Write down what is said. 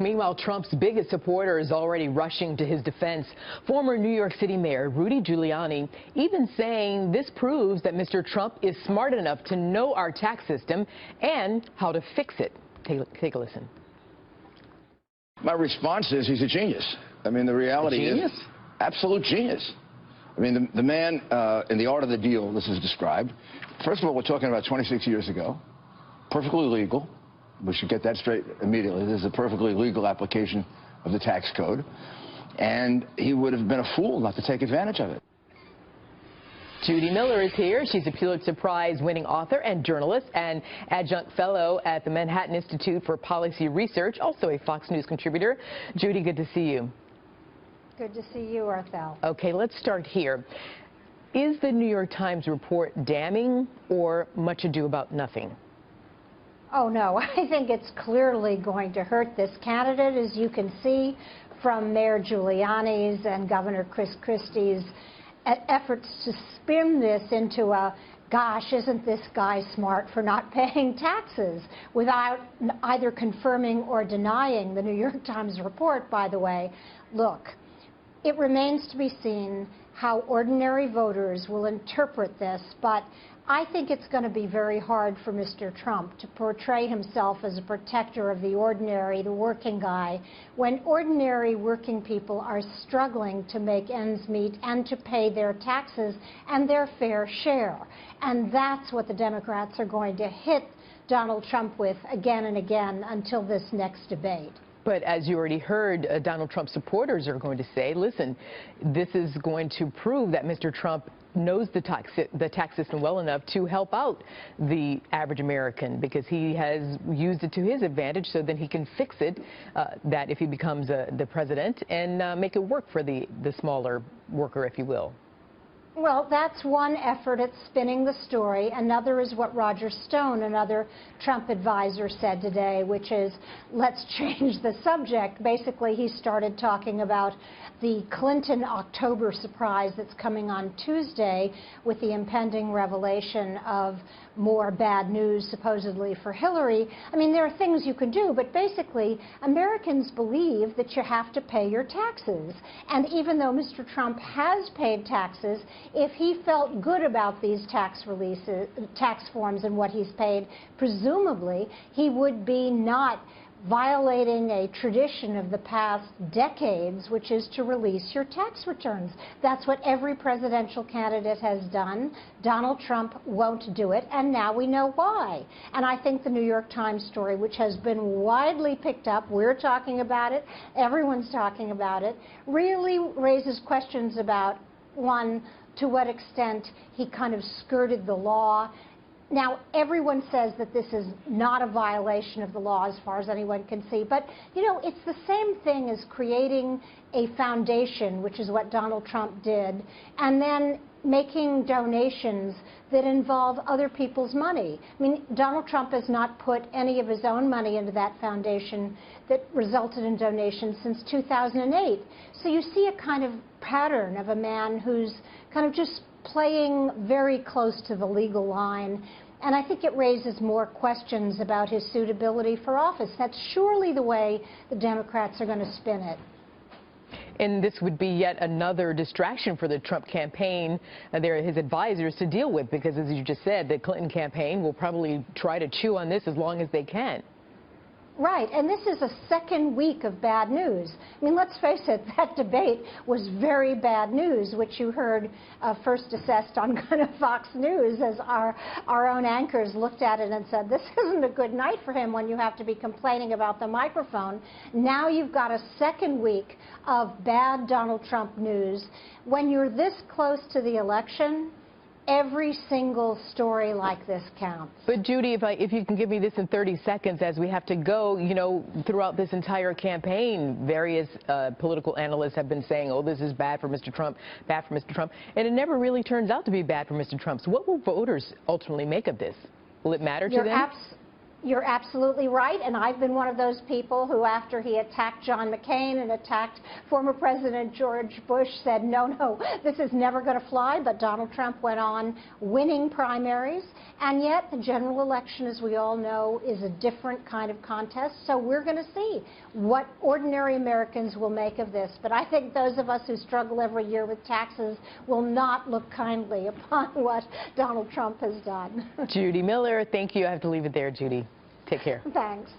Meanwhile, Trump's biggest supporter is already rushing to his defense. Former New York City Mayor Rudy Giuliani even saying this proves that Mr. Trump is smart enough to know our tax system and how to fix it. Take a listen. My response is he's a genius. I mean, the reality is absolute genius. I mean, the man in the art of the deal, this is described. First of all, we're talking about 26 years ago, perfectly legal. We should get that straight immediately. This is a perfectly legal application of the tax code. And he would have been a fool not to take advantage of it. Judith Miller is here. She's a Pulitzer Prize-winning author and journalist and adjunct fellow at the Manhattan Institute for Policy Research, also a Fox News contributor. Judy, good to see you. Good to see you, Arthel. Okay, let's start here. Is the New York Times report damning or much ado about nothing? Oh, no, I think it's clearly going to hurt this candidate, as you can see from Mayor Giuliani's and Governor Chris Christie's efforts to spin this into a, gosh, isn't this guy smart for not paying taxes, without either confirming or denying the New York Times report, by the way. Look, it remains to be seen how ordinary voters will interpret this, but I think it's going to be very hard for Mr. Trump to portray himself as a protector of the ordinary, the working guy, when ordinary working people are struggling to make ends meet and to pay their taxes and their fair share. And that's what the Democrats are going to hit Donald Trump with again and again until this next debate. But as you already heard, Donald Trump supporters are going to say, listen, this is going to prove that Mr. Trump knows the tax system well enough to help out the average American, because he has used it to his advantage so that he can fix it, that if he becomes the president, and make it work for the smaller worker, if you will. Well, that's one effort at spinning the story. Another is what Roger Stone, another Trump advisor, said today, which is, let's change the subject. Basically, he started talking about the Clinton October surprise that's coming on Tuesday with the impending revelation of more bad news, supposedly, for Hillary. I mean, there are things you can do, but basically, Americans believe that you have to pay your taxes. And even though Mr. Trump has paid taxes, if he felt good about these tax releases, tax forms and what he's paid, presumably he would be not violating a tradition of the past decades, which is to release your tax returns. That's what every presidential candidate has done. Donald Trump won't do it, and now we know why. And I think the New York Times story, which has been widely picked up, we're talking about it, everyone's talking about it, really raises questions about, one, to what extent he kind of skirted the law. Now, everyone says that this is not a violation of the law as far as anyone can see, but, you know, it's the same thing as creating a foundation, which is what Donald Trump did, and then making donations that involve other people's money. I mean, Donald Trump has not put any of his own money into that foundation that resulted in donations since 2008. So you see a kind of pattern of a man who's kind of just playing very close to the legal line. And I think it raises more questions about his suitability for office. That's surely the way the Democrats are going to spin it. And this would be yet another distraction for the Trump campaign, his advisors, to deal with, because as you just said, the Clinton campaign will probably try to chew on this as long as they can. Right, and this is a second week of bad news. I mean, let's face it, that debate was very bad news, which you heard first assessed on kind of Fox News as our own anchors looked at it and said, this isn't a good night for him when you have to be complaining about the microphone. Now you've got a second week of bad Donald Trump news. When you're this close to the election, every single story like this counts. But Judy, if you can give me this in 30 seconds, as we have to go, you know, throughout this entire campaign, various political analysts have been saying, oh, this is bad for Mr. Trump, bad for Mr. Trump, and it never really turns out to be bad for Mr. Trump. So what will voters ultimately make of this? Will it matter to them? You're absolutely right, and I've been one of those people who, after he attacked John McCain and attacked former President George Bush, said, no, this is never going to fly. But Donald Trump went on winning primaries, and yet the general election, as we all know, is a different kind of contest. So we're going to see what ordinary Americans will make of this. But I think those of us who struggle every year with taxes will not look kindly upon what Donald Trump has done. Judy Miller, thank you. I have to leave it there, Judy. Take care. Thanks.